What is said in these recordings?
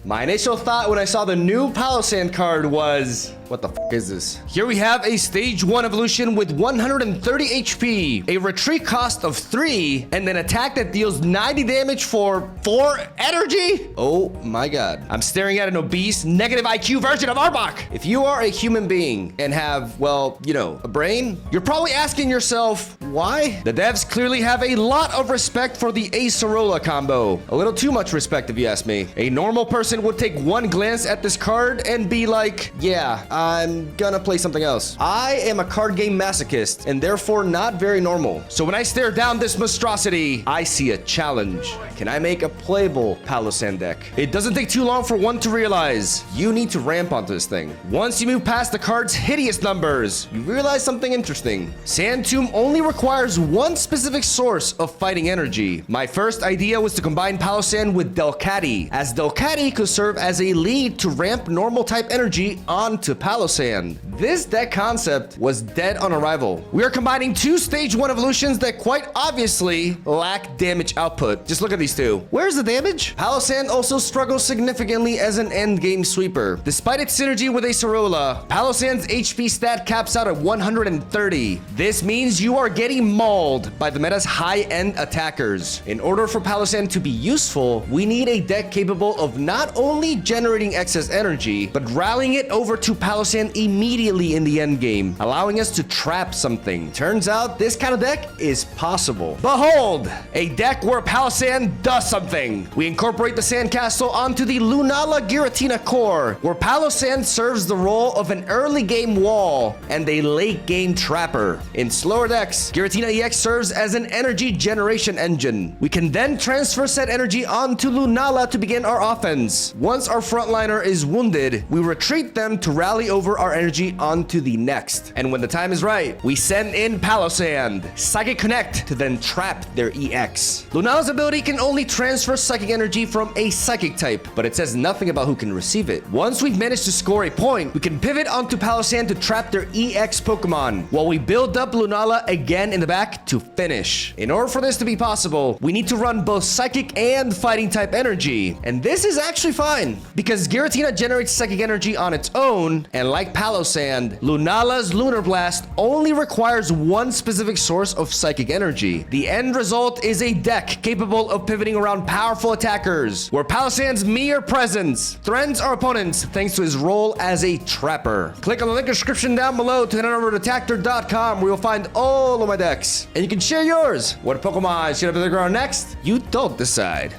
My initial thought when I saw the new Palossand card was, what the f is this? Here we have a stage 1 evolution with 130 HP, a retreat cost of 3, and an attack that deals 90 damage for 4 energy? Oh my god. I'm staring at an obese, negative IQ version of Arbok. If you are a human being and have, well, you know, a brain, you're probably asking yourself, why? The devs clearly have a lot of respect for the Acerola combo. A little too much respect if you ask me. A normal person would take one glance at this card and be like, yeah, I'm gonna play something else. I am a card game masochist and therefore not very normal. So when I stare down this monstrosity, I see a challenge. Can I make a playable Palossand deck? It doesn't take too long for one to realize you need to ramp onto this thing. Once you move past the card's hideous numbers, you realize something interesting. Sand Tomb only requires one specific source of fighting energy. My first idea was to combine Palossand with Delcatty, as Delcatty could serve as a lead to ramp normal type energy onto Palossand. This deck concept was dead on arrival. We are combining 2 stage 1 evolutions that quite obviously lack damage output. Just look at these two. Where's the damage? Palossand also struggles significantly as an endgame sweeper. Despite its synergy with Acerola, Palossand's HP stat caps out at 130. This means you are getting mauled by the meta's high-end attackers. In order for Palossand to be useful, we need a deck capable of not only generating excess energy, but rallying it over to Palossand immediately in the endgame, allowing us to trap something. Turns out this kind of deck is possible. Behold, a deck where Palossand does something. We incorporate the Sandcastle onto the Lunala Giratina core, where Palossand serves the role of an early game wall and a late game trapper. In slower decks, Giratina EX serves as an energy generation engine. We can then transfer said energy onto Lunala to begin our offense. Once our frontliner is wounded, we retreat them to rally over our energy onto the next. And when the time is right, we send in Palossand, Psychic Connect, to then trap their EX. Lunala's ability can only transfer psychic energy from a psychic type, but it says nothing about who can receive it. Once we've managed to score a point, we can pivot onto Palossand to trap their EX Pokemon, while we build up Lunala again in the back to finish. In order for this to be possible, we need to run both psychic and fighting type energy, and this is actually fine, because Giratina generates psychic energy on its own, and like Palossand, Lunala's Lunar Blast only requires one specific source of psychic energy. The end result is a deck capable of pivoting around powerful attackers, where Palossand's mere presence threatens our opponents thanks to his role as a trapper. Click on the link in the description down below to head on over to Tactor.com, where you'll find all of my decks, and you can share yours. What Pokemon should I be looking around next? You don't decide.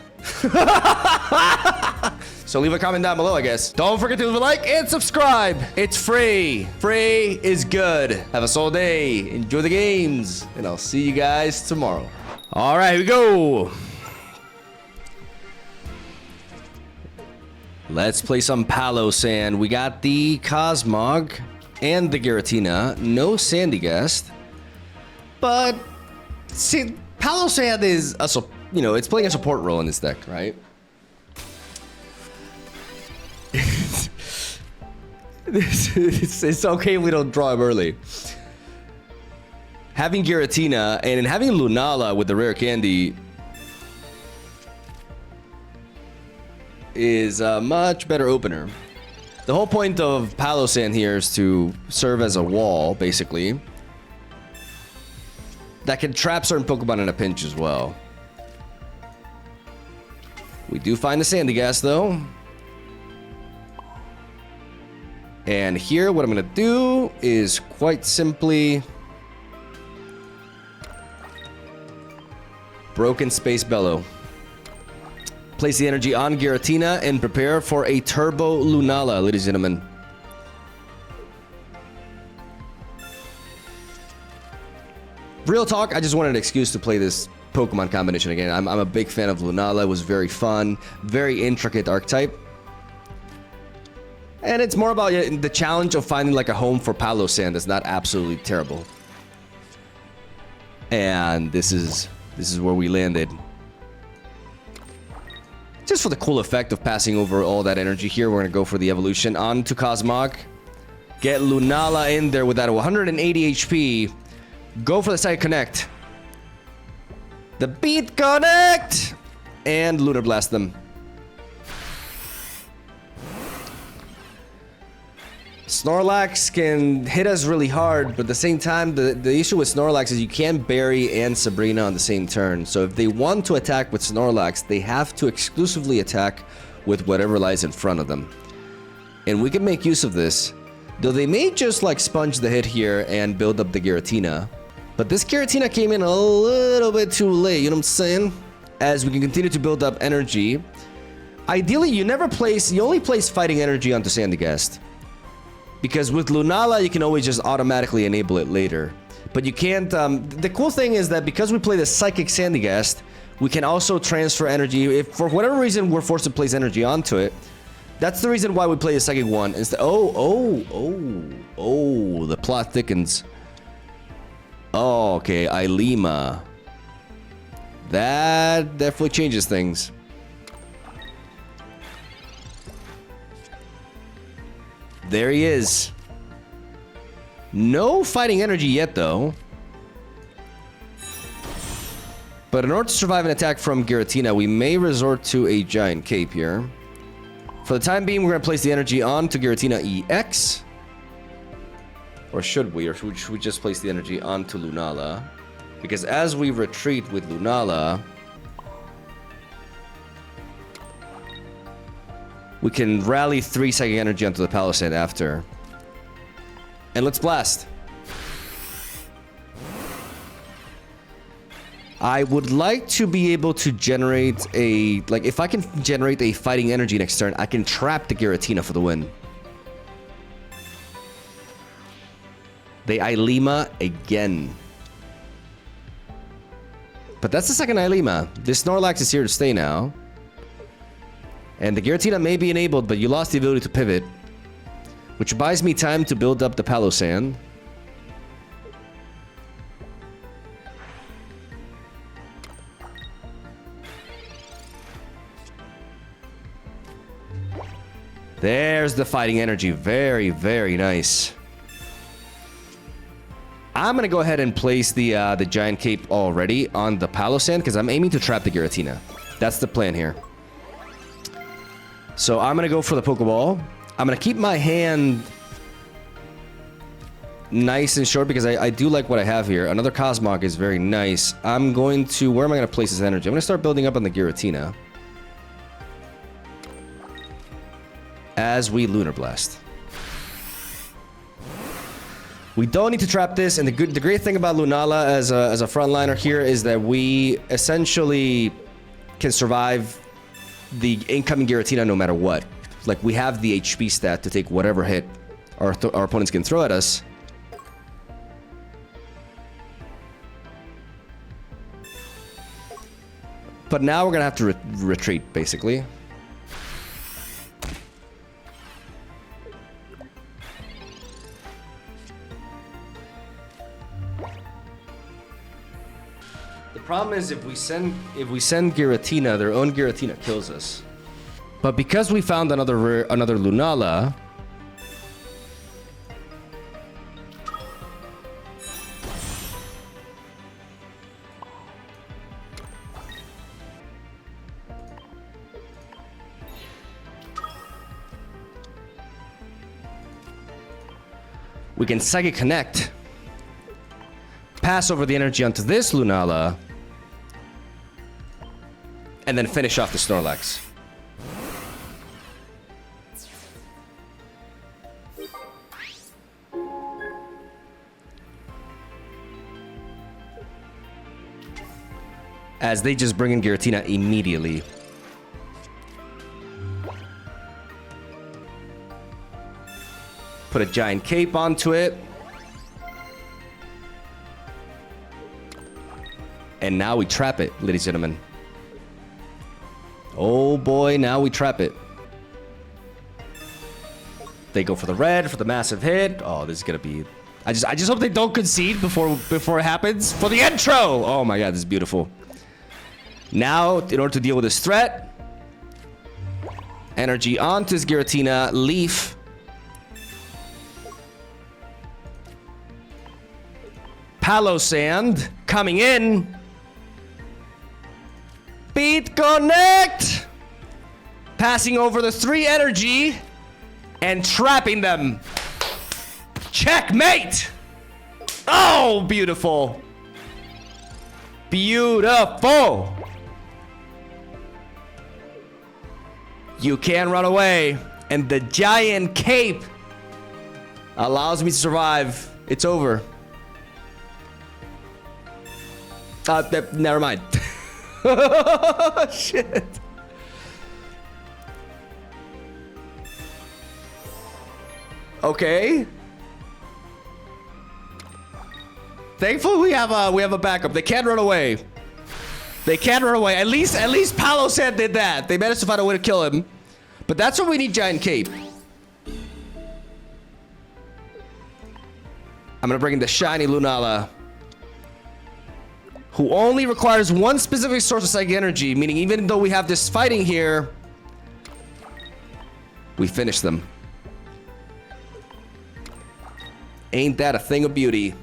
So leave a comment down below, I guess. Don't forget to leave a like and subscribe. It's free. Free is good. Have a solid day. Enjoy the games. And I'll see you guys tomorrow. All right, here we go. Let's play some Palossand. We got the Cosmog and the Giratina. No Sandygast. But, see, Palossand is, it's playing a support role in this deck, right? It's okay if we don't draw him early. Having Giratina and having Lunala with the rare candy is a much better opener. The whole point of Palossand here is to serve as a wall, basically, that can trap certain Pokemon in a pinch as well. We do find the Sandygast, though. And here, what I'm going to do is quite simply Broken Space Bellow. Place the energy on Giratina and prepare for a Turbo Lunala, ladies and gentlemen. Real talk, I just wanted an excuse to play this Pokemon combination again. I'm a big fan of Lunala. It was very fun, very intricate archetype. And it's more about the challenge of finding like a home for Palossand that's not absolutely terrible. And this is where we landed. Just for the cool effect of passing over all that energy here, we're going to go for the evolution onto Cosmog. Get Lunala in there with that 180 HP. Go for the Psychic Connect. The Beat Connect! And Lunar Blast them. Snorlax can hit us really hard, but at the same time, the issue with Snorlax is you can't Barry and Sabrina on the same turn. So if they want to attack with Snorlax, they have to exclusively attack with whatever lies in front of them. And we can make use of this. Though they may just like sponge the hit here and build up the Giratina. But this Giratina came in a little bit too late, you know what I'm saying? As we can continue to build up energy. Ideally, you only place fighting energy onto Sandygast. Because with Lunala, you can always just automatically enable it later. But you can't, the cool thing is that because we play the Psychic Sandygast, we can also transfer energy. If for whatever reason we're forced to place energy onto it, that's the reason why we play the Psychic one. Instead, the plot thickens. Oh, okay, Ilima. That definitely changes things. There he is. No fighting energy yet, though. But in order to survive an attack from Giratina, we may resort to a Giant Cape here. For the time being, we're going to place the energy onto Giratina EX. Or should we? Or should we just place the energy onto Lunala? Because as we retreat with Lunala, we can rally 3 psychic energy onto the Palossand after. And let's blast. I would like to be able to generate a... Like, if I can generate a fighting energy next turn, I can trap the Giratina for the win. They Ilima again. But that's the second Ilima. This Snorlax is here to stay now. And the Giratina may be enabled, but you lost the ability to pivot. Which buys me time to build up the Palossand. There's the fighting energy. Very, very nice. I'm going to go ahead and place the Giant Cape already on the Palossand because I'm aiming to trap the Giratina. That's the plan here. So I'm going to go for the Pokeball. I'm going to keep my hand nice and short because I do like what I have here. Another Cosmog is very nice. I'm going to... Where am I going to place this energy? I'm going to start building up on the Giratina. As we Lunar Blast. We don't need to trap this, and the great thing about Lunala as a frontliner here is that we essentially can survive the incoming Giratina no matter what. Like, we have the HP stat to take whatever hit our opponents can throw at us. But now we're gonna have to retreat, basically. The problem is if we send Giratina, their own Giratina kills us. But because we found another Lunala, we can Psychic Connect, pass over the energy onto this Lunala, and then finish off the Snorlax. As they just bring in Giratina immediately. Put a Giant Cape onto it. And now we trap it, ladies and gentlemen. Oh boy, now we trap it. They go for the red, for the massive hit. Oh, this is gonna be... I just hope they don't concede before it happens. For the intro! Oh my god, this is beautiful. Now, in order to deal with this threat, energy onto his Giratina, Leaf. Palossand coming in. Beat Connect! Passing over the 3 energy and trapping them. Checkmate! Oh, beautiful. Beautiful. You can run away. And the giant cape allows me to survive. It's over. Never mind. Shit. Okay. Thankfully, we have a backup. They can't run away. They can't run away. At least PALOSSAND did that. They managed to find a way to kill him. But that's what we need, giant cape. I'm gonna bring in the shiny Lunala, who only requires one specific source of psychic energy, meaning even though we have this fighting here, we finish them. Ain't that a thing of beauty?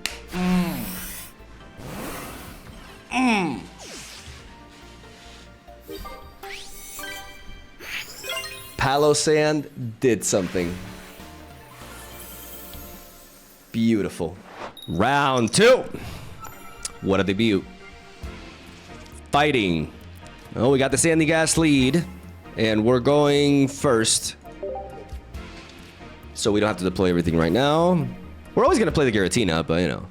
PALOSSAND did something. Beautiful. Round 2. What a debut. Fighting. Oh, we got the Sandy Gas lead. And we're going first. So we don't have to deploy everything right now. We're always going to play the Giratina, but you know.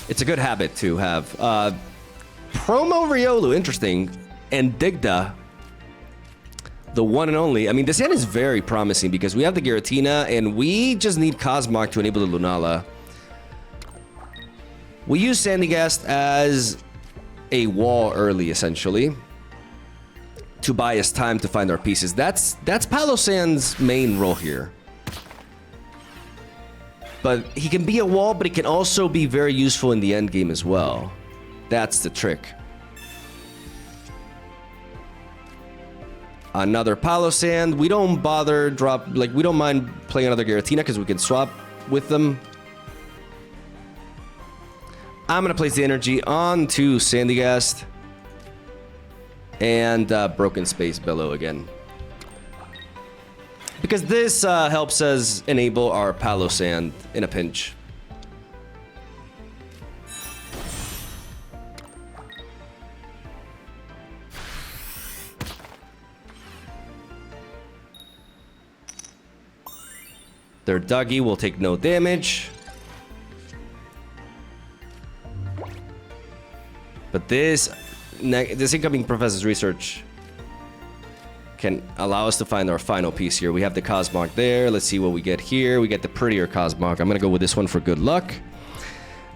It's a good habit to have. Promo Riolu, interesting. And Digda. The one and only. I mean, this hand is very promising because we have the Giratina and we just need Cosmog to enable the Lunala. We use Sandygast as a wall early, essentially, to buy us time to find our pieces. That's PALOSSAND's main role here. But he can be a wall, but he can also be very useful in the end game as well. That's the trick. Another PALOSSAND. We don't bother we don't mind playing another Giratina because we can swap with them. I'm gonna place the energy onto Sandygast and Broken Space Bellow again, because this helps us enable our PALOSSAND in a pinch. Their Dougie will take no damage. But this incoming Professor's Research can allow us to find our final piece here. We have the Cosmog there. Let's see what we get here. We get the prettier Cosmog. I'm going to go with this one for good luck.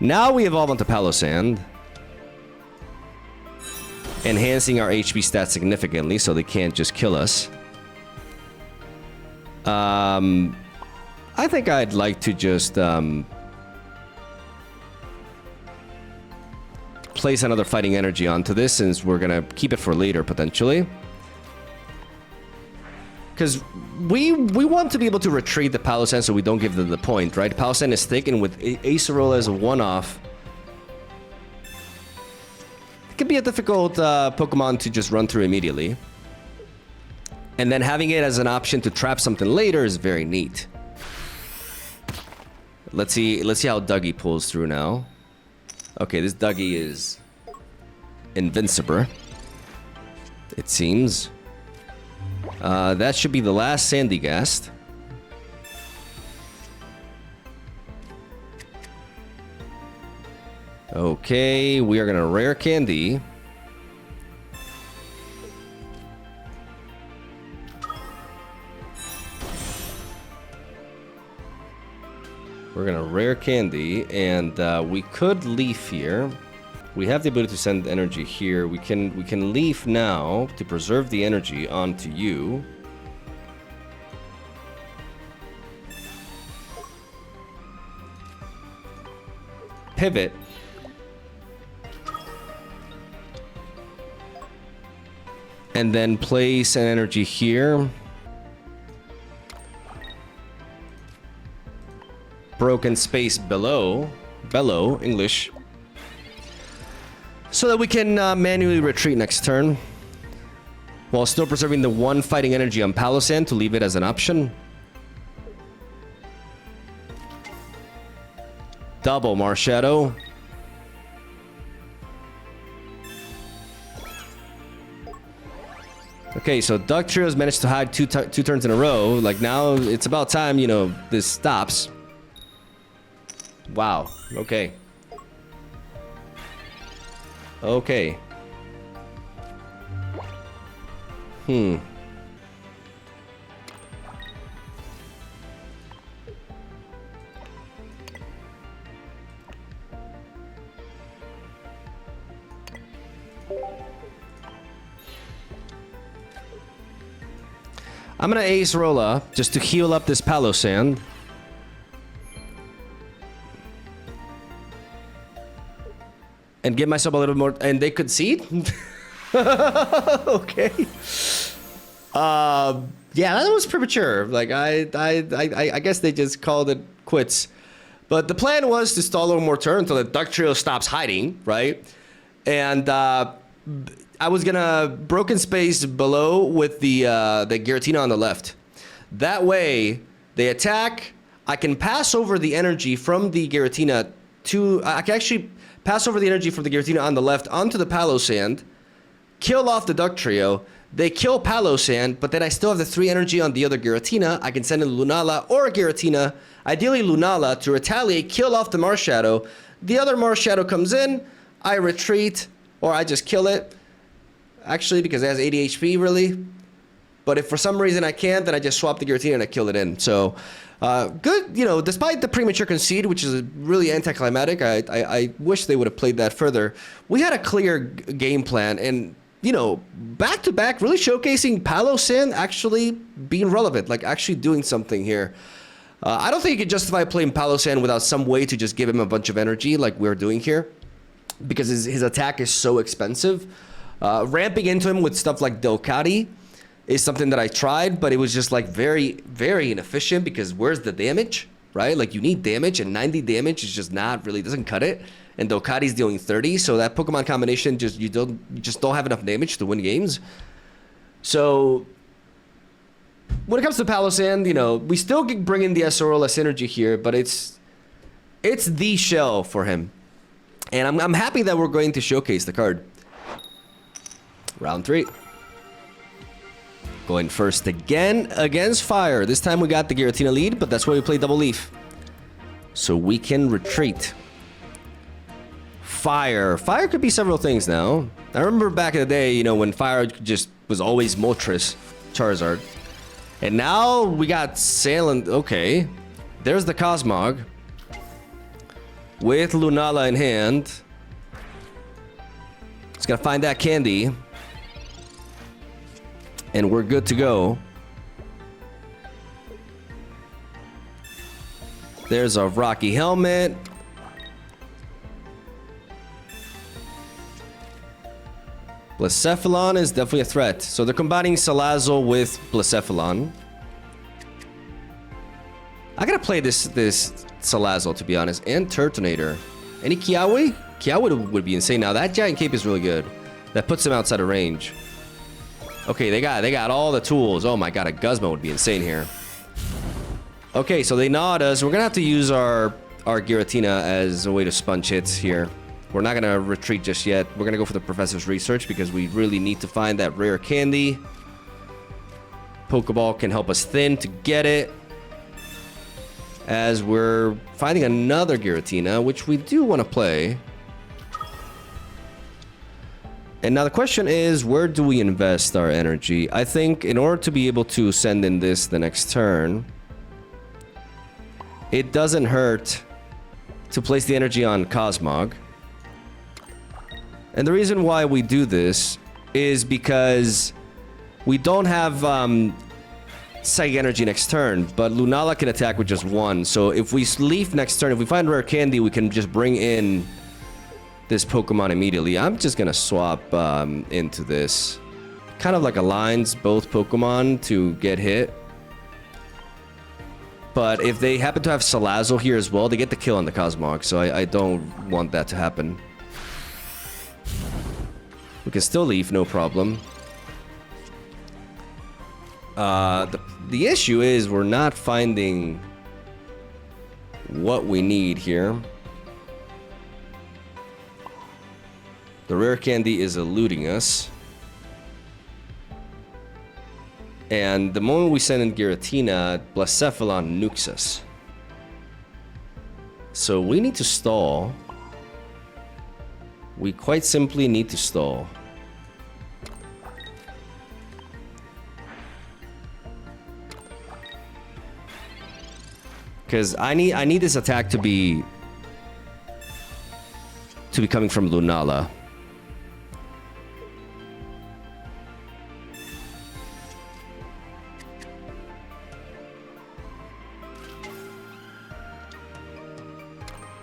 Now we evolve onto PALOSSAND, enhancing our HP stats significantly so they can't just kill us. I think I'd like to just place another fighting energy onto this, since we're gonna keep it for later potentially. Because we want to be able to retreat the PALOSSAND so we don't give them the point, right? PALOSSAND is thick, and with Acerola as a one-off, it can be a difficult Pokemon to just run through immediately. And then having it as an option to trap something later is very neat. Let's see how Dougie pulls through now. Okay, this Dougie is invincible, it seems. That should be the last Sandygast. Okay, we are gonna rare candy. We're gonna rare candy, and we could leaf here. We have the ability to send energy here. We can leaf now to preserve the energy onto you. Pivot. And then place an energy here. Broken Space Bellow, English, so that we can manually retreat next turn, while still preserving the one fighting energy on PALOSSAND to leave it as an option. Double Marshadow. Okay, so Duck Trio's managed to hide two turns in a row. Like, now it's about time, you know, this stops. Wow. Okay. Okay. I'm gonna Ace Rolla just to heal up this Palossand. And give myself a little more, and they concede? Okay. Yeah, that was premature. Like, I guess they just called it quits. But the plan was to stall a little more turn until the Duck Trio stops hiding, right? And I was gonna Broken Space below with the Giratina on the left. That way, they attack. I can pass over the energy from the Giratina to... I can actually pass over the energy from the Giratina on the left onto the Palossand, kill off the Duck Trio. They kill Palossand, but then I still have the 3 energy on the other Giratina. I can send in Lunala or a Giratina, ideally Lunala, to retaliate, kill off the Marshadow. The other Marshadow comes in, I retreat, or I just kill it. Actually, because it has 80 HP, really. But if for some reason I can't, then I just swap the Giratina and I kill it in. So, good, you know, despite the premature concede, which is really anticlimactic, I wish they would have played that further. We had a clear game plan, and, you know, back-to-back, really showcasing Palossand actually being relevant, like actually doing something here. I don't think you could justify playing Palossand without some way to just give him a bunch of energy like we're doing here, because his attack is so expensive. Ramping into him with stuff like Delcati is something that I tried, but it was just like very, very inefficient, because where's the damage, right? Like, you need damage, and 90 damage is just not really, doesn't cut it. And Delcati's dealing 30, so that Pokemon combination you just don't have enough damage to win games. So when it comes to Palossand, you know, we still bring in the Acerola synergy here, but it's the shell for him. And I'm happy that we're going to showcase the card. Round 3. Going first again against Fire. This time we got the Giratina lead, but that's why we play Double Leaf. So we can retreat. Fire. Fire could be several things now. I remember back in the day, you know, when Fire just was always Moltres, Charizard. And now we got Sailing. Okay. There's the Cosmog. With Lunala in hand. Just gotta find that candy. And we're good to go. There's a Rocky Helmet. Blacephalon is definitely a threat. So they're combining Salazzle with Blacephalon. I gotta play this Salazzle, to be honest. And Turtonator. Any Kiawe? Kiawe would be insane. Now that Giant Cape is really good. That puts him outside of range. Okay, they got all the tools. Oh my god, a Guzma would be insane here. Okay, so they gnawed us. We're gonna have to use our Giratina as a way to sponge hits here. We're not gonna retreat just yet. We're gonna go for the Professor's Research because we really need to find that rare candy. Pokeball can help us thin to get it. As we're finding another Giratina, which we do want to play. And now the question is, where do we invest our energy? I think in order to be able to send in this the next turn, it doesn't hurt to place the energy on Cosmog. And the reason why we do this is because we don't have Psychic Energy next turn, but Lunala can attack with just 1. So if we Leaf next turn, if we find Rare Candy, we can just bring in this Pokemon immediately. I'm just gonna swap into this. Kind of like aligns both Pokemon to get hit. But if they happen to have Salazzle here as well, they get the kill on the Cosmog, so I don't want that to happen. We can still Leaf, no problem. The issue is we're not finding what we need here. The rare candy is eluding us. And the moment we send in Giratina, Blacephalon nukes us. So we need to stall. We quite simply need to stall. Because I need this attack to be coming from Lunala.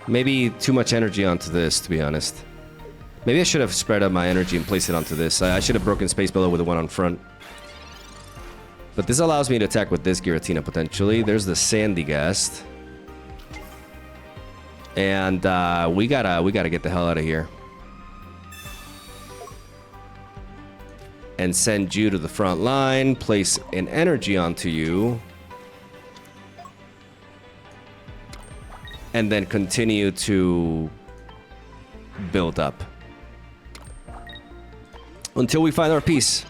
Maybe too much energy onto this, to be honest. Maybe I should have spread out my energy and placed it onto this. I should have broken Space Bellow with the one on front. But this allows me to attack with this Giratina, potentially. There's the Sandygast. And we gotta get the hell out of here. And send you to the front line. Place an energy onto you. And then continue to build up. Until we find our piece.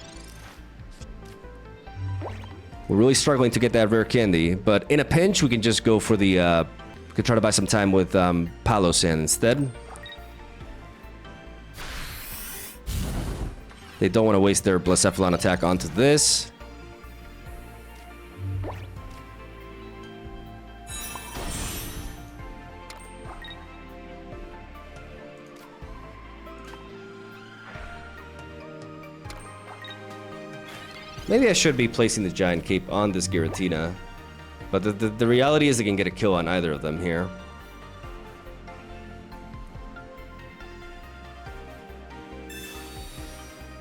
We're really struggling to get that rare candy, but in a pinch, we can just go for the, we could try to buy some time with PALOSSAND instead. They don't want to waste their Blacephalon attack onto this. Maybe I should be placing the Giant Cape on this Giratina. But the reality is I can get a kill on either of them here.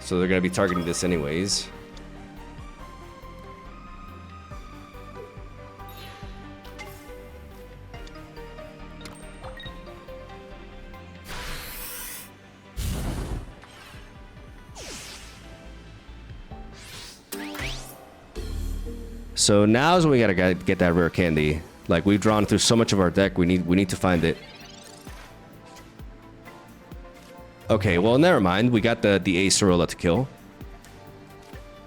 So they're going to be targeting this anyways. So now is when we gotta get that rare candy. Like, we've drawn through so much of our deck, we need to find it. Okay, well, never mind. We got the Acerola to kill.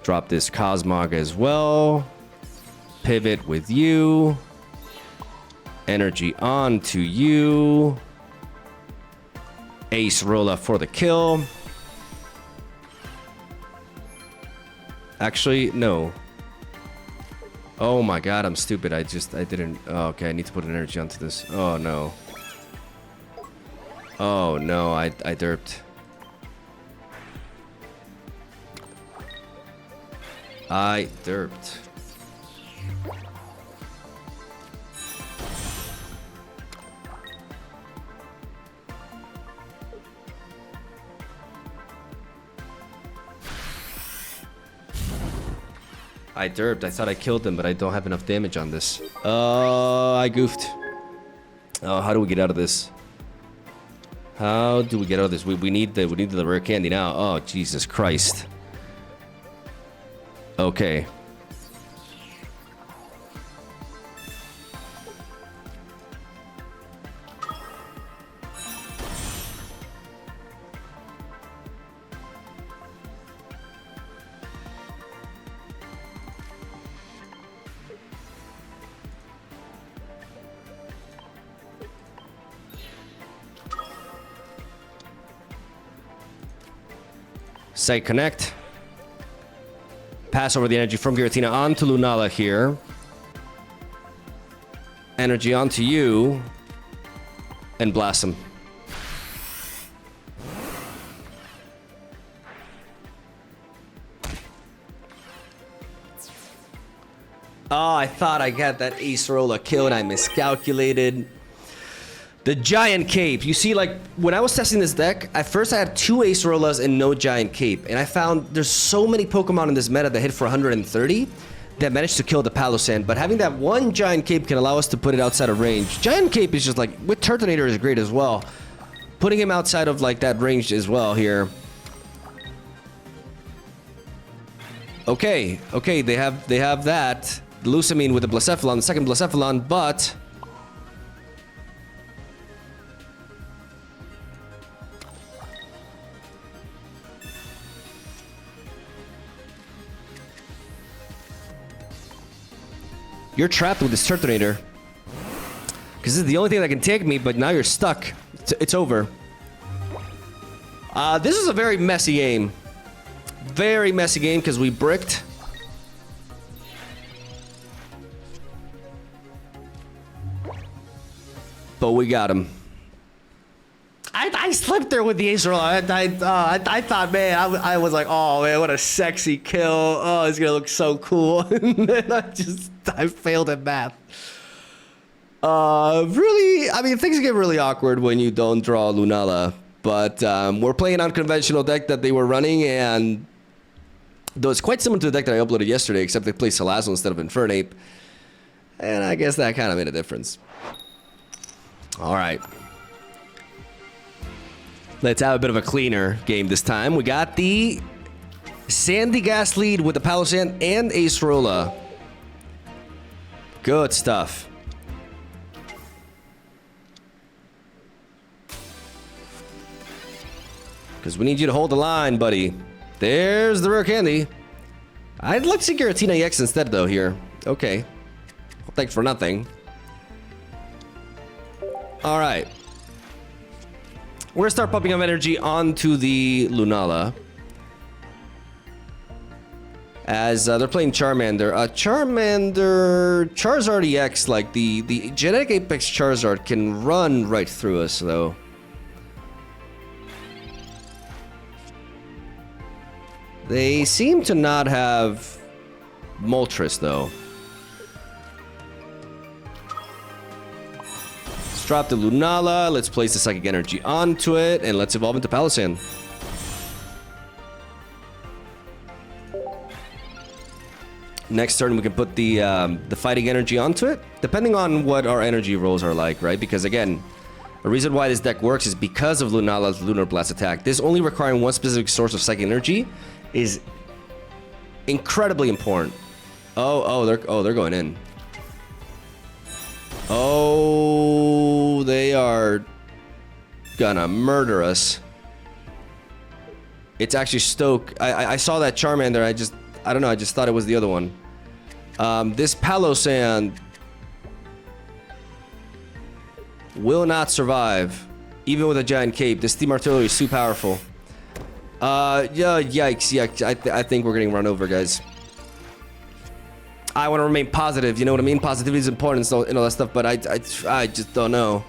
Drop this Cosmog as well. Pivot with you. Energy on to you. Acerola for the kill. Actually, no. Oh my god, I'm stupid. I didn't... Oh, okay, I need to put an energy onto this. Oh, no. Oh, no, I derped. I derped. I derped. I thought I killed them, but I don't have enough damage on this. I goofed. Oh, how do we get out of this? How do we get out of this? We need the rare candy now. Oh, Jesus Christ. Okay. Site connect. Pass over the energy from Giratina onto Lunala here. Energy onto you. And blast him. Oh, I thought I got that Acerola kill and I miscalculated. The Giant Cape. You see, like, when I was testing this deck, at first I had 2 Acerolas and no Giant Cape. And I found there's so many Pokemon in this meta that hit for 130 that managed to kill the PALOSSAND. But having that one Giant Cape can allow us to put it outside of range. Giant Cape is just like, with Turtonator is great as well. Putting him outside of, like, that range as well here. Okay, okay, they have that. Lusamine with the Blacephalon, the second Blacephalon, but... You're trapped with this Turtonator. Because this is the only thing that can take me, but now you're stuck. It's over. This is a very messy game. Very messy game because we bricked. But we got him. I slipped there with the Ace roll. I thought, man, I was like, oh man, what a sexy kill. Oh, it's gonna look so cool. And then I failed at math. Really, I mean, things get really awkward when you don't draw Lunala. But we're playing an unconventional deck that they were running, and though it's quite similar to the deck that I uploaded yesterday, except they play Salazzle instead of Infernape. And I guess that kind of made a difference. All right. Let's have a bit of a cleaner game this time. We got the Sandy Gas lead with the Palossand and Ace Rolla. Good stuff. Because we need you to hold the line, buddy. There's the rare candy. I'd like to see Giratina EX instead, though, here. Okay. Well, thanks for nothing. All right. We're going to start pumping up energy onto the Lunala. As they're playing Charmander. Charizard EX, like the Genetic Apex Charizard can run right through us, though. They seem to not have Moltres, though. Let's drop the Lunala. Let's place the Psychic Energy onto it, and let's evolve into Palossand. Next turn, we can put the Fighting Energy onto it, depending on what our energy rolls are like, right? Because, again, the reason why this deck works is because of Lunala's Lunar Blast attack. This only requiring one specific source of Psychic Energy is incredibly important. They're going in. Oh, they are gonna murder us. It's actually Stoke. I saw that Charmander. I don't know. I just thought it was the other one. This Palossand will not survive, even with a giant cape. This Steam Artillery is too powerful. Yeah, yikes. I think we're getting run over, guys. I want to remain positive, you know what I mean? Positivity is important and all that stuff, but I just don't know.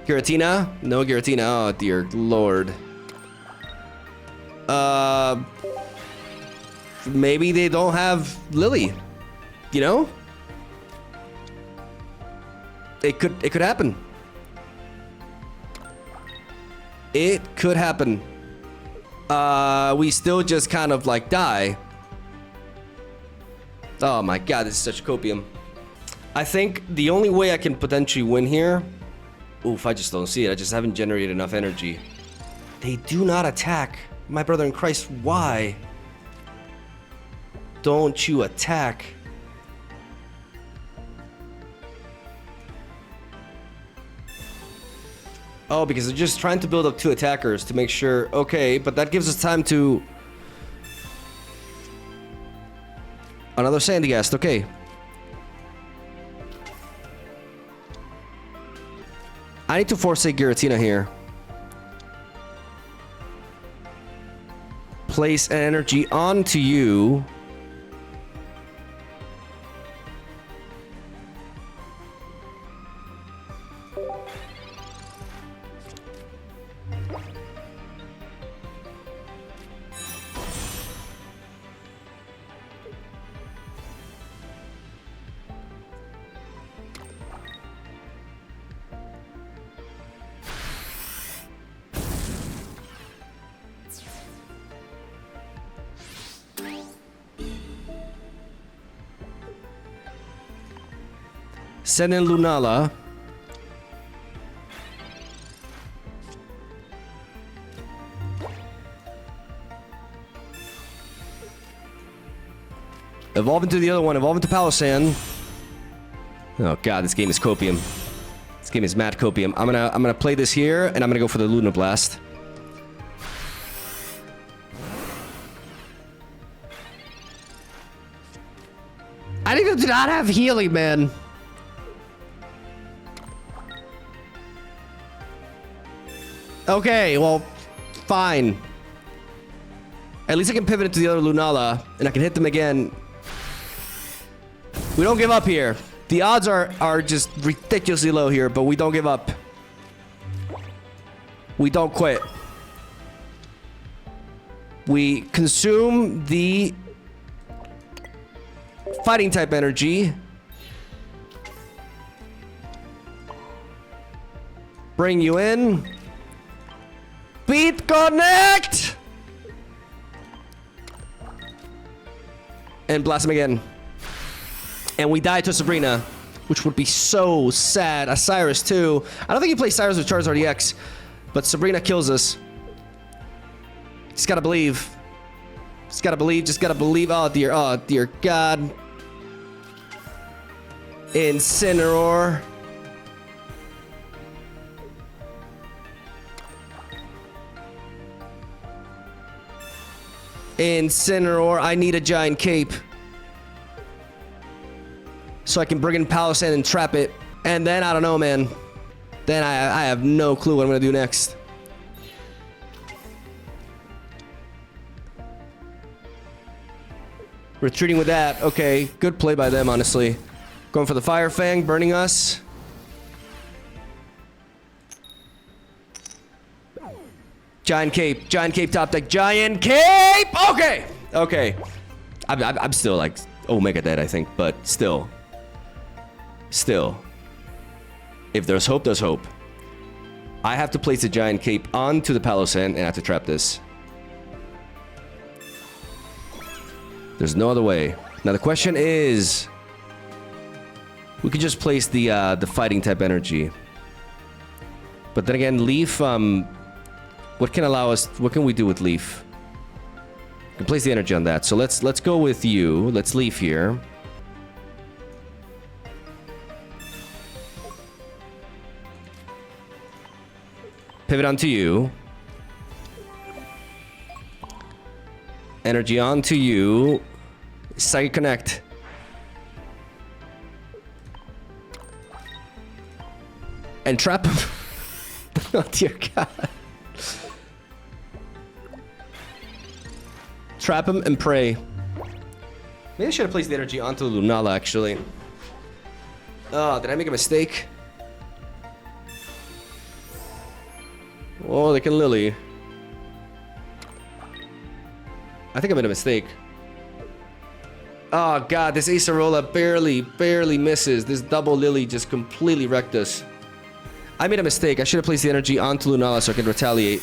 Giratina? No Giratina. Oh, dear lord. Maybe they don't have Lily. You know? It could happen. It could happen. We still just kind of like die. Oh my god, this is such copium. I think the only way I can potentially win here... Oof, I just don't see it. I just haven't generated enough energy. They do not attack. My brother in Christ, why? Don't you attack? Oh, because they're just trying to build up 2 attackers to make sure... Okay, but that gives us time to... Another Sandygast, okay. I need to forsake Giratina here. Place an energy onto you. Send in Lunala. Evolve into the other one. Evolve into Palossand. Oh god, this game is copium. This game is mad copium. I'm gonna play this here, and I'm gonna go for the Lunar Blast. I didn't even do not have healing, man. Okay, well, fine. At least I can pivot into the other Lunala, and I can hit them again. We don't give up here. The odds are just ridiculously low here, but we don't give up. We don't quit. We consume the fighting type energy. Bring you in. Beat connect! And blast him again. And we die to Sabrina, which would be so sad. A Cyrus too. I don't think he plays Cyrus with Charizard EX, but Sabrina kills us. Just gotta believe. Just gotta believe, just gotta believe. Oh dear God. Incineroar. Incineroar, I need a giant cape. So I can bring in Palossand and trap it. And then, I don't know, man. Then I have no clue what I'm gonna do next. Retreating with that. Okay, good play by them, honestly. Going for the Fire Fang, burning us. Giant cape top deck, giant cape. Okay, okay. I'm still like Omega dead, I think, but still. If there's hope, there's hope. I have to place the giant cape onto the Palossand and I have to trap this. There's no other way. Now the question is, we could just place the fighting type energy. But then again, Leaf, what can allow us? What can we do with Leaf? We can place the energy on that. So let's go with you. Let's Leaf here. Pivot onto you. Energy onto you. Psychic Connect. And trap him. Oh dear God. Trap him and pray. Maybe I should have placed the energy onto Lunala, actually. Oh, did I make a mistake? Oh, they can Lily. I think I made a mistake. Oh God, this Acerola barely misses. This double Lily just completely wrecked us. I made a mistake. I should have placed the energy onto Lunala so I can retaliate.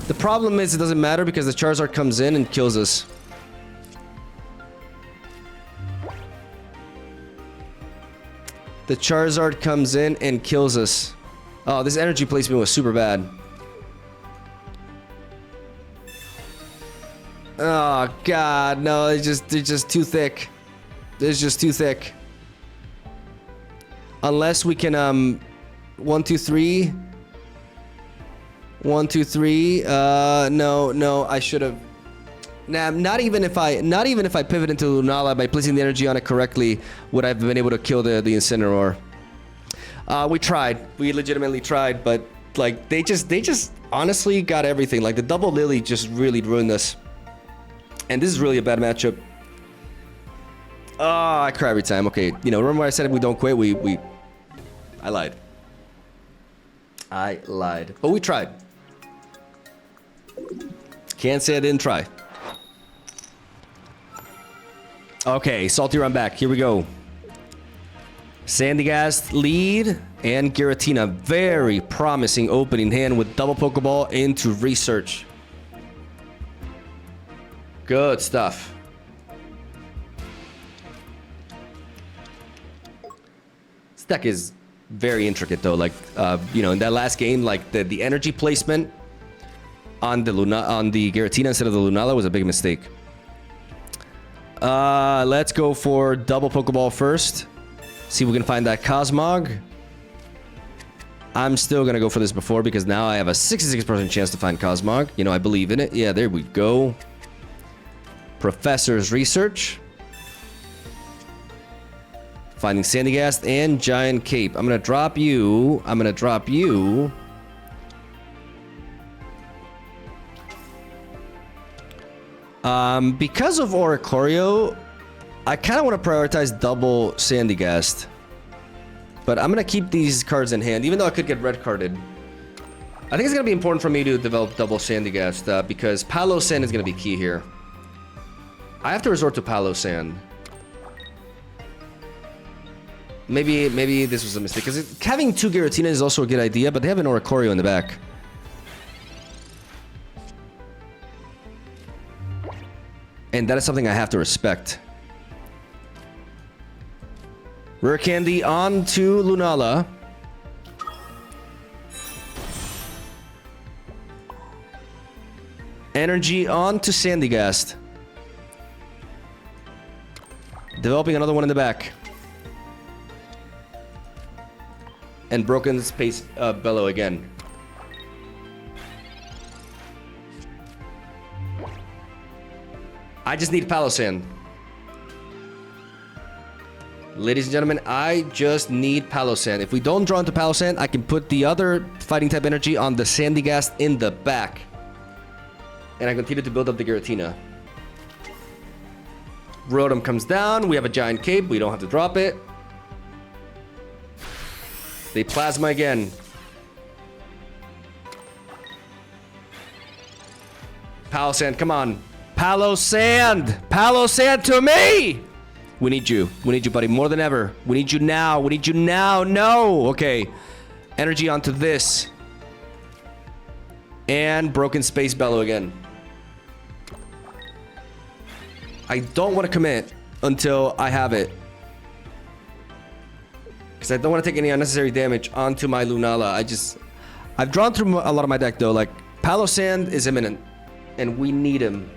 The problem is it doesn't matter because the Charizard comes in and kills us. The Charizard comes in and kills us. Oh, this energy placement was super bad. Oh God, no, it's just too thick. It's just too thick. Unless we can 1, 2, 3. 1, 2, 3. No, I should have. Nah, not even if I pivot into Lunala by placing the energy on it correctly, would I have been able to kill the Incineroar. We tried. We legitimately tried, but like they just honestly got everything. Like the double Lily just really ruined us. And this is really a bad matchup. Oh, I cry every time. Okay, you know, remember when I said we don't quit? I lied. I lied. But we tried. Can't say I didn't try. Okay, Salty Run back. Here we go. Sandygast lead and Giratina. Very promising opening hand with double Pokeball into Research. Good stuff. This deck is very intricate though. Like, you know, in that last game, like the energy placement on the Giratina instead of the Lunala was a big mistake. Let's go for double Pokeball first. See if we can find that Cosmog. I'm still gonna go for this before because now I have a 66% chance to find Cosmog. You know, I believe in it. Yeah, there we go. Professor's Research. Finding Sandygast and Giant Cape. I'm gonna drop you. I'm gonna drop you. Because of Oricorio, I kind of want to prioritize double Sandygast. But I'm gonna keep these cards in hand, even though I could get red carded. I think it's gonna be important for me to develop double Sandygast because PALOSSAND is gonna be key here. I have to resort to PALOSSAND. Maybe this was a mistake because having 2 Giratina is also a good idea, but they have an Oricorio in the back. And that is something I have to respect. Rare Candy on to Lunala. Energy on to Sandygast. Developing another one in the back. And Broken Space Bellow again. I just need PALOSSAND. Ladies and gentlemen, I just need PALOSSAND. If we don't draw into PALOSSAND, I can put the other fighting type energy on the Sandygast in the back. And I continue to build up the Giratina. Rotom comes down. We have a Giant Cape. We don't have to drop it. They Plasma again. PALOSSAND, come on. PALOSSAND! PALOSSAND to me! We need you. We need you, buddy, more than ever. We need you now. We need you now. No! Okay. Energy onto this. And Broken Space Bellow again. I don't want to commit until I have it. Because I don't want to take any unnecessary damage onto my Lunala. I've drawn through a lot of my deck, though. Like, PALOSSAND is imminent. And we need him.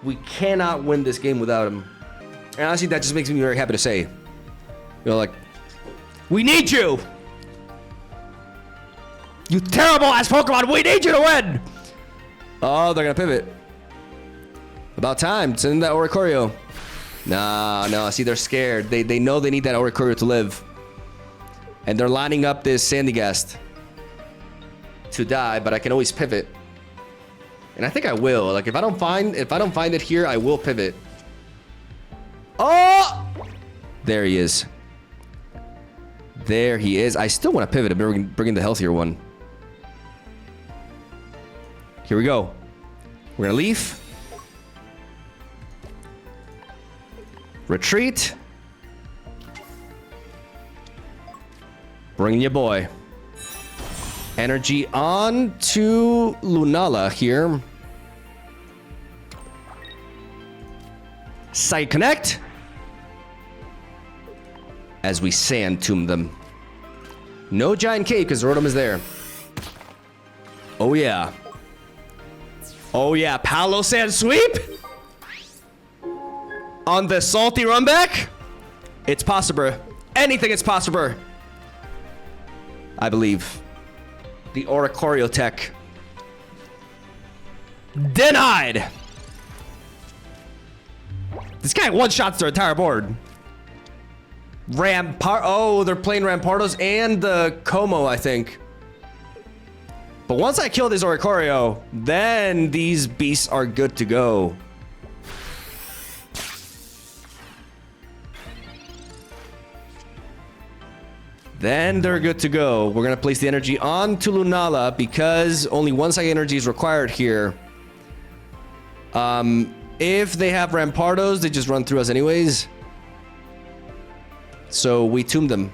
We cannot win this game without him. And honestly, that just makes me very happy to say. You know, like, we need you! You terrible ass Pokemon, we need you to win! Oh, they're gonna pivot. About time, send that Oricorio. No, see, they're scared. They know they need that Oricorio to live. And they're lining up this Sandygast to die, but I can always pivot. And I think I will. Like, if I don't find it here, I will pivot. Oh! There he is. There he is. I still want to pivot and bring in the healthier one. Here we go. We're gonna leaf. Retreat. Bring your boy. Energy on to Lunala here. Side Connect. As we Sand Tomb them. No Giant Cape because Rotom is there. Oh yeah. Oh yeah, PALOSSAND sweep? On the salty runback? It's possible. Anything is possible. I believe. The Oricorio tech. Denied! This guy one-shots their entire board. Oh, they're playing Rampardos and the Como, I think. But once I kill this Oricorio, then these beasts are good to go. Then they're good to go. We're gonna place the energy onto Lunala because only one Psychic energy is required here. If they have Rampardos, they just run through us anyways. So we tomb them.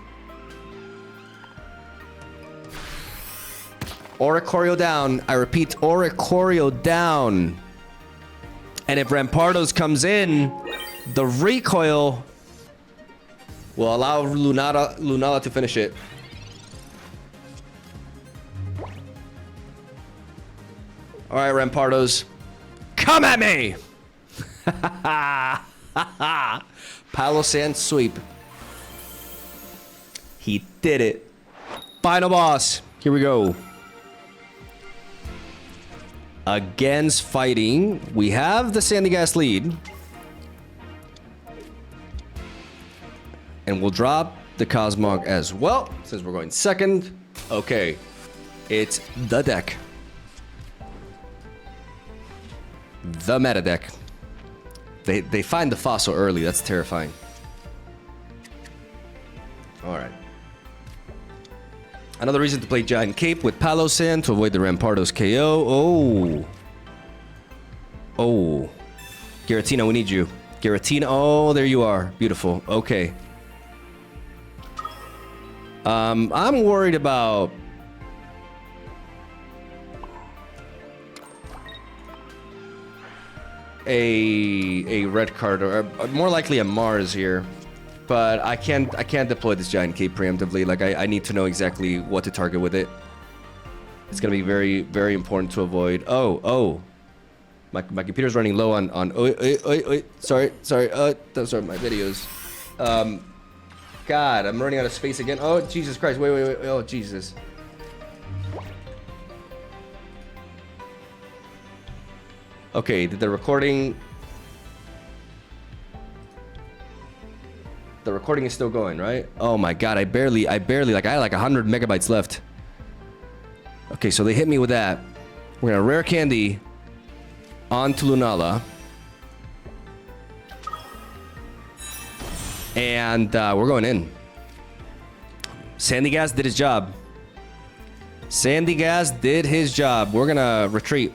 Oricorio down. I repeat, Oricorio down. And if Rampardos comes in, the recoil will allow Lunala to finish it. All right, Rampardos, come at me! PALOSSAND sweep. He did it. Final boss. Here we go. Against fighting, we have the Sandygast lead. And we'll drop the Cosmog as well, since we're going second. Okay, it's the deck. The meta deck. They find the fossil early. That's terrifying. All right. Another reason to play Giant Cape with PALOSSAND to avoid the Rampardos KO. Oh. Oh. Giratina, we need you. Giratina. Oh, there you are. Beautiful. Okay. I'm worried about... a red card, or more likely a Mars here. But I can't deploy this Giant Cape preemptively. Like, I need to know exactly what to target with it. It's gonna be very, very important to avoid. Oh. My computer's running low on sorry, those are my videos. God, I'm running out of space again. Oh, Jesus Christ, wait, oh, Jesus. Okay, did the recording... The recording is still going, right? Oh my God, I barely, like, I had like 100 megabytes left. Okay, so they hit me with that. We're gonna rare candy onto Lunala. And we're going in. Sandygas did his job. Sandygas did his job. We're gonna retreat.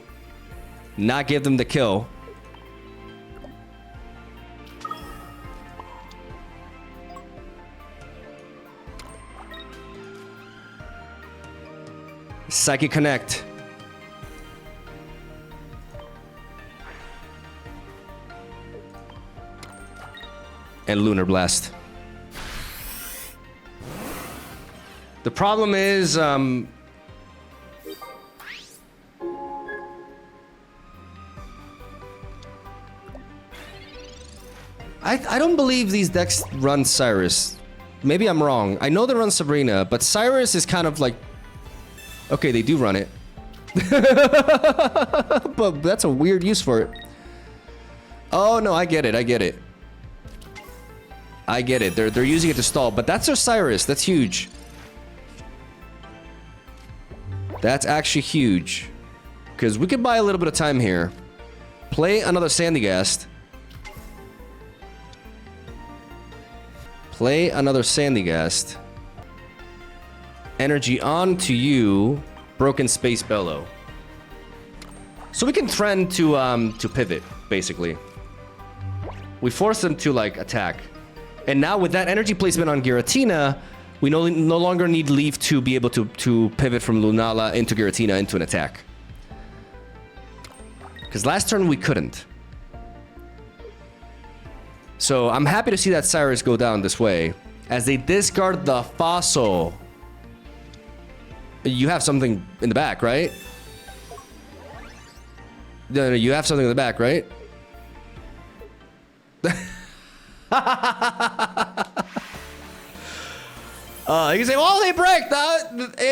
Not give them the kill. Psychic Connect. And Lunar Blast. The problem is, I don't believe these decks run Cyrus. Maybe I'm wrong. I know they run Sabrina, but Cyrus is kind of like... Okay, they do run it. But that's a weird use for it. Oh, no, I get it. They're using it to stall, but that's their Cyrus. That's huge. That's actually huge. Because we could buy a little bit of time here. Play another Sandygast. Play another Sandygast. Energy on to you. Broken Space Bellow. So we can trend to pivot, basically. We force them to, like, attack. And now with that energy placement on Giratina, we no longer need Leaf to be able to pivot from Lunala into Giratina into an attack. Because last turn we couldn't. So I'm happy to see that Cyrus go down this way. As they discard the fossil. You have something in the back, right? No, you have something in the back, right? You can say, well, they break.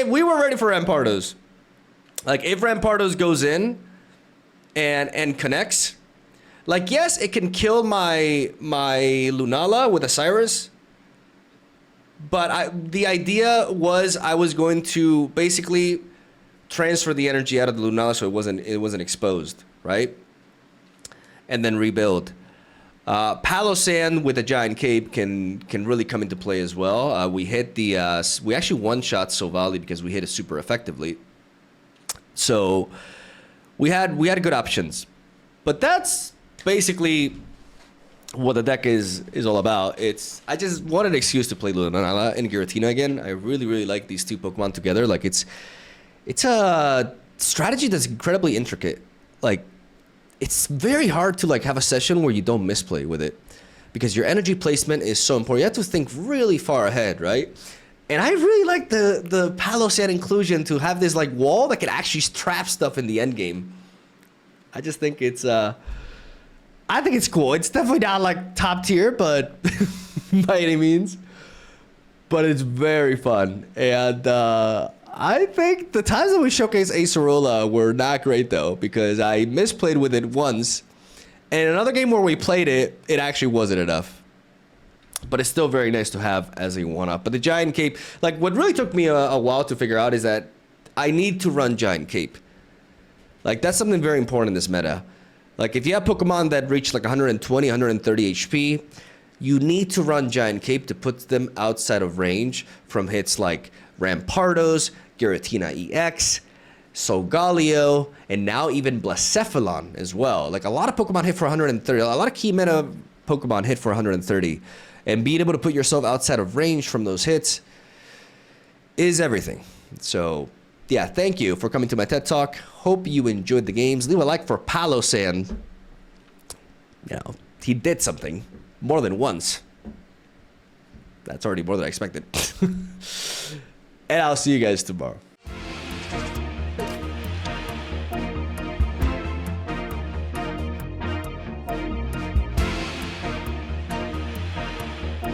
We were ready for Rampardos. Like, if Rampardos goes in and connects, like, yes, it can kill my Lunala with a Cyrus. But the idea was I was going to basically transfer the energy out of the Lunala so it wasn't exposed, right? And then rebuild. PALOSSAND with a Giant Cape can really come into play as well. We hit the we actually one-shot Sovali because we hit it super effectively. So we had good options. But that's basically what the deck is all about. I just wanted an excuse to play Lunala and Giratina again. I really like these two Pokemon together. Like, it's a strategy that's incredibly intricate. Like, it's very hard to, like, have a session where you don't misplay with it, because your energy placement is so important. You have to think really far ahead, right? And I really like the PALOSSAND inclusion to have this, like, wall that can actually trap stuff in the end game. I just think it's I think it's cool. It's definitely not, like, top tier, but by any means. But it's very fun. And I think the times that we showcased Acerola were not great, though, because I misplayed with it once. And in another game where we played it, it actually wasn't enough. but it's still very nice to have as a 1-up. But the Giant Cape, like what really took me a while to figure out is that I need to run Giant Cape. Like that's something very important in this meta. Like if you have Pokemon that reach like 120, 130 HP, you need to run Giant Cape to put them outside of range from hits like Rampardos, Giratina EX, Solgaleo, and now even Blacephalon as well. Like a lot of Pokemon hit for 130. A lot of key meta Pokemon hit for 130. And being able to put yourself outside of range from those hits is everything. So yeah, thank you for coming to my TED Talk. Hope you enjoyed the games. Leave a like for PALOSSAND. You know, he did something more than once. That's already more than I expected. And I'll see you guys tomorrow.